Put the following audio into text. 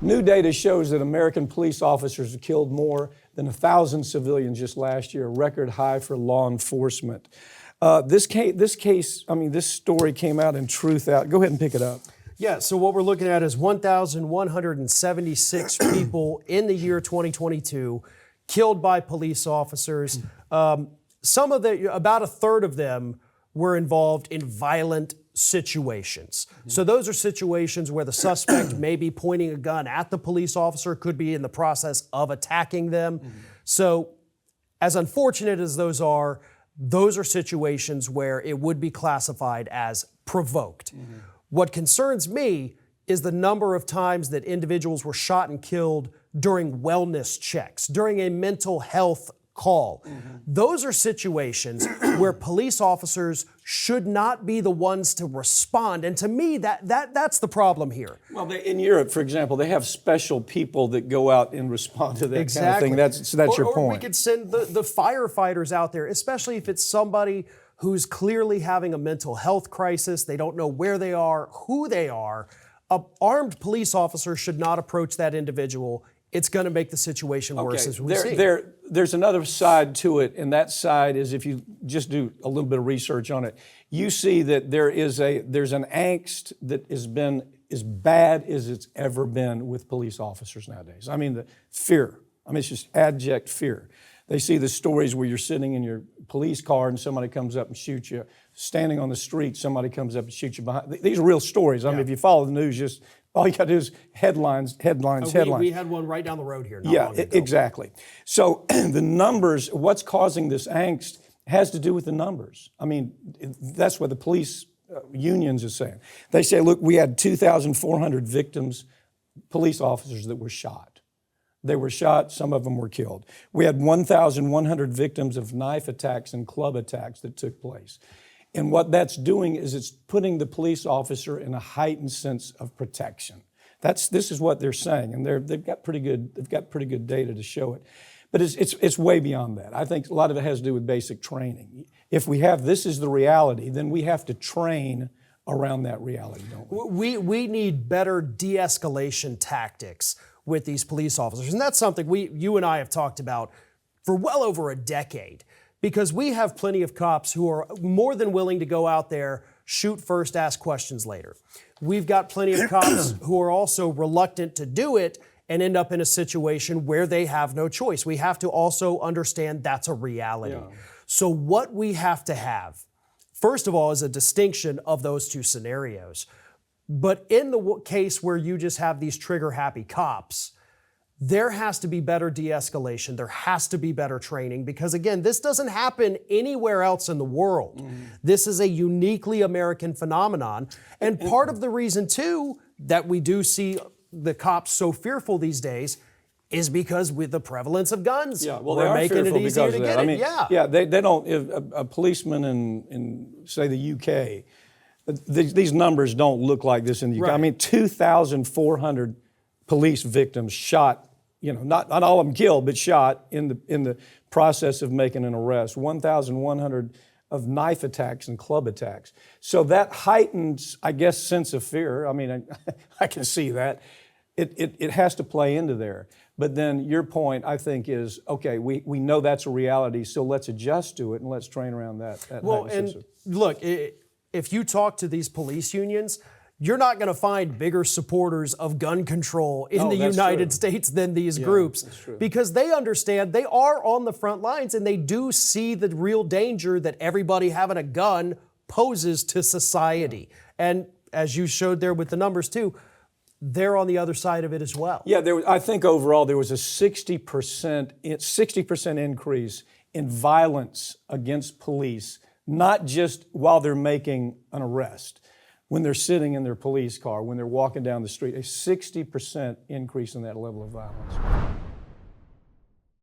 New data shows that American police officers have killed more than 1,000 civilians just last year, a record high for law enforcement. This story came out in Truth Out. Go ahead and pick it up. Yeah, so what we're looking at is 1,176 people in the year 2022 killed by police officers. About a third of them were involved in violent situations. So those are situations where the suspect may be pointing a gun at the police officer, could be in the process of attacking them. So as unfortunate as those are situations where it would be classified as provoked. What concerns me is the number of times that individuals were shot and killed during wellness checks, during a mental health call. Those are situations where police officers should not be the ones to respond. And to me, that's the problem here. Well, in Europe, for example, they have special people that go out and respond to that kind of thing. That's your point. Or we could send the firefighters out there, especially if it's somebody who's clearly having a mental health crisis. They don't know where they are, who they are. An armed police officer should not approach that individual. It's going to make the situation worse, as we see. There's another side to it, and that side is, if you just do a little bit of research on it, you see that there's an angst that has been as bad as it's ever been with police officers nowadays. I mean, the fear. It's just abject fear. They see the stories where you're sitting in your police car and somebody comes up and shoots you. Standing on the street, somebody comes up and shoots you behind. These are real stories. If you follow the news, just all you got to do is headlines. We had one right down the road here. Not long ago. Exactly. So the numbers, what's causing this angst has to do with the numbers. That's what the police unions are saying. They say, look, we had 2,400 victims, police officers that were shot. They were shot, some of them were killed. We had 1,100 victims of knife attacks and club attacks that took place. And what that's doing is it's putting the police officer in a heightened sense of protection. This is what they're saying, and they've got pretty good data to show it. But it's way beyond that. I think a lot of it has to do with basic training. If we have this is the reality, then we have to train around that reality, don't we? We need better de-escalation tactics with these police officers. And that's something you and I have talked about for well over a decade, because we have plenty of cops who are more than willing to go out there, shoot first, ask questions later. We've got plenty of cops who are also reluctant to do it and end up in a situation where they have no choice. We have to also understand that's a reality. Yeah. So what we have to have, first of all, is a distinction of those two scenarios. But in the case where you just have these trigger-happy cops, there has to be better de-escalation. There has to be better training, because, again, this doesn't happen anywhere else in the world. This is a uniquely American phenomenon. And part of the reason, too, that we do see the cops so fearful these days is because with the prevalence of guns, we're making it easier to get it. They don't. If a policeman in say the UK, these numbers don't look like this in the UK. Right. 2,400 police victims shot. Not all of them killed, but shot in the process of making an arrest. 1,100 of knife attacks and club attacks. So that heightens, I guess, sense of fear. I can see that. It has to play into there. But then your point, I think, is, okay, we know that's a reality, so let's adjust to it and let's train around that. Well, and look, if you talk to these police unions, you're not going to find bigger supporters of gun control in the United States than these groups, because they understand they are on the front lines and they do see the real danger that everybody having a gun poses to society. And as you showed there with the numbers too, they're on the other side of it as well. Yeah, I think overall there was a 60% increase in violence against police, not just while they're making an arrest. When they're sitting in their police car, when they're walking down the street, a 60% increase in that level of violence.